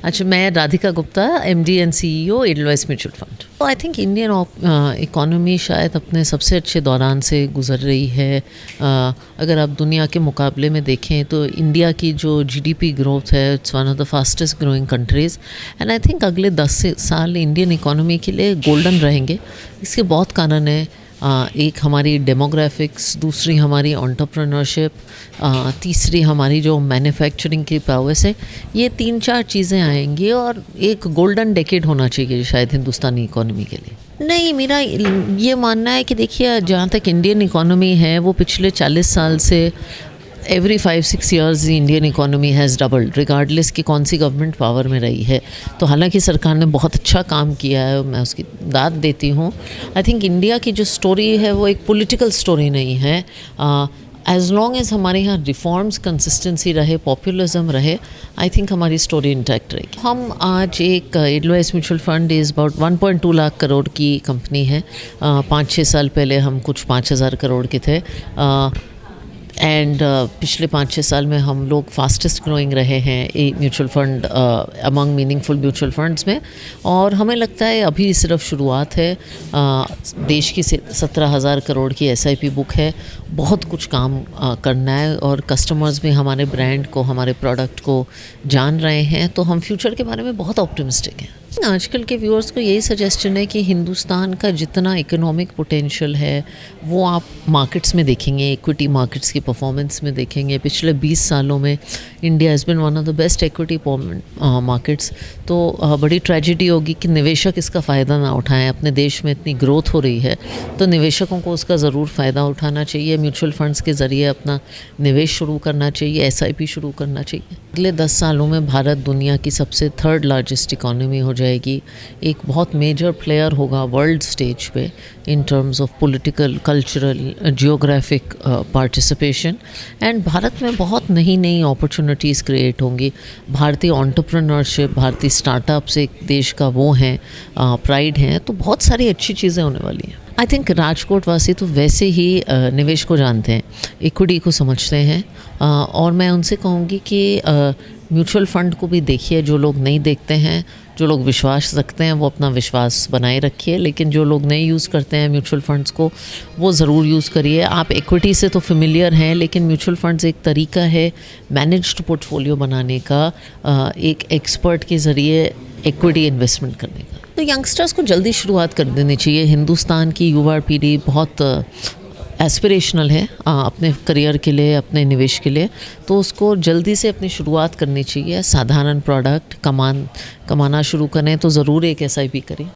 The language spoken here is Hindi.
अच्छा, मैं Radhika Gupta, MD and CEO Edelweiss mutual fund. तो आई थिंक इंडियन इकोनॉमी शायद अपने सबसे अच्छे दौरान से गुजर रही है। अगर आप दुनिया के मुकाबले में देखें तो इंडिया की जो जीडीपी ग्रोथ है, it's one of the fastest growing countries. And I think अगले 10 साल इंडियन इकोनॉमी के लिए गोल्डन रहेंगे। इसके बहुत कारण है। एक हमारी डेमोग्राफिक्स, दूसरी हमारी एंटरप्रेन्योरशिप, तीसरी हमारी जो मैन्युफैक्चरिंग की पावर्स है। ये 3-4 चीज़ें आएंगी और एक गोल्डन डेकेड होना चाहिए शायद हिंदुस्तानी इकोनॉमी के लिए। नहीं, मेरा ये मानना है कि देखिए, जहाँ तक इंडियन इकोनॉमी है वो पिछले 40 साल से every 5-6 years Indian economy has doubled, regardless कि कौन सी गवर्नमेंट पावर में रही है। तो हालांकि सरकार ने बहुत अच्छा काम किया है, मैं उसकी दाद देती हूँ। आई थिंक इंडिया की जो स्टोरी है वो एक पॉलिटिकल स्टोरी नहीं है। एज़ लॉन्ग एज़ हमारे यहाँ रिफॉर्म्स, कंसिस्टेंसी रहे, पॉपुलिज्म रहे, आई थिंक हमारी स्टोरी इंटैक्ट रहेगी। हम आज एक Edelweiss mutual fund is about 1.2 lakh crore की कंपनी है। 5-6 साल पहले हम कुछ 5,000 करोड़ के थे। एंड पिछले 5-6 साल में हम लोग फास्टेस्ट ग्रोइंग रहे हैं mutual fund among meaningful mutual funds में। और हमें लगता है अभी सिर्फ शुरुआत है। देश की 17,000 करोड़ की एसआईपी बुक है। बहुत कुछ काम करना है और कस्टमर्स भी हमारे ब्रांड को, हमारे प्रोडक्ट को जान रहे हैं। तो हम फ्यूचर के बारे में बहुत ऑप्टिमिस्टिक हैं। आजकल के व्यूअर्स को यही सजेशन है कि हिंदुस्तान का जितना इकोनॉमिक पोटेंशियल है वो आप मार्केट्स में देखेंगे, इक्विटी मार्केट्स की परफॉर्मेंस में देखेंगे। पिछले 20 सालों में India has been one of the best equity markets. तो बड़ी ट्रेजेडी होगी कि निवेशक इसका फ़ायदा ना उठाएं। अपने देश में इतनी ग्रोथ हो रही है तो निवेशकों को उसका ज़रूर फ़ायदा उठाना चाहिए। म्यूचुअल फंड्स के ज़रिए अपना निवेश शुरू करना चाहिए, एसआईपी शुरू करना चाहिए। अगले 10 सालों में भारत दुनिया की सबसे 3rd लार्जेस्ट इकोनॉमी हो जाएगी। एक बहुत मेजर प्लेयर होगा वर्ल्ड स्टेज पे in terms of political, cultural, geographic participation. And Bharat में बहुत नई नई अपॉर्चुनिटीज़ क्रिएट होंगी। भारतीय एंटरप्रेन्योरशिप, भारतीय स्टार्टअप्स एक देश का वो हैं, प्राइड हैं। तो बहुत सारी अच्छी चीज़ें होने वाली हैं। आई थिंक राजकोट वासी तो वैसे ही निवेश को जानते हैं, इक्विटी को समझते हैं। और मैं उनसे कहूँगी कि म्यूचुअल फ़ंड को भी देखिए। जो लोग नहीं देखते हैं, जो लोग विश्वास रखते हैं, वो अपना विश्वास बनाए रखिए। लेकिन जो लोग नहीं यूज़ करते हैं म्यूचुअल फ़ंड्स को, वो ज़रूर यूज़ करिए। आप इक्विटी से तो फेमिलियर हैं, लेकिन म्यूचुअल फ़ंड्स एक तरीका है मैनेज्ड पोर्टफोलियो बनाने का, एक एक्सपर्ट के ज़रिए इक्विटी इन्वेस्टमेंट करने का। तो यंगस्टर्स को जल्दी शुरुआत कर देनी चाहिए। हिंदुस्तान की युवा पीढ़ी बहुत एस्पिरेशनल है अपने करियर के लिए, अपने निवेश के लिए। तो उसको जल्दी से अपनी शुरुआत करनी चाहिए। साधारण प्रोडक्ट कमाना शुरू करें तो ज़रूर एक एसआईपी करें।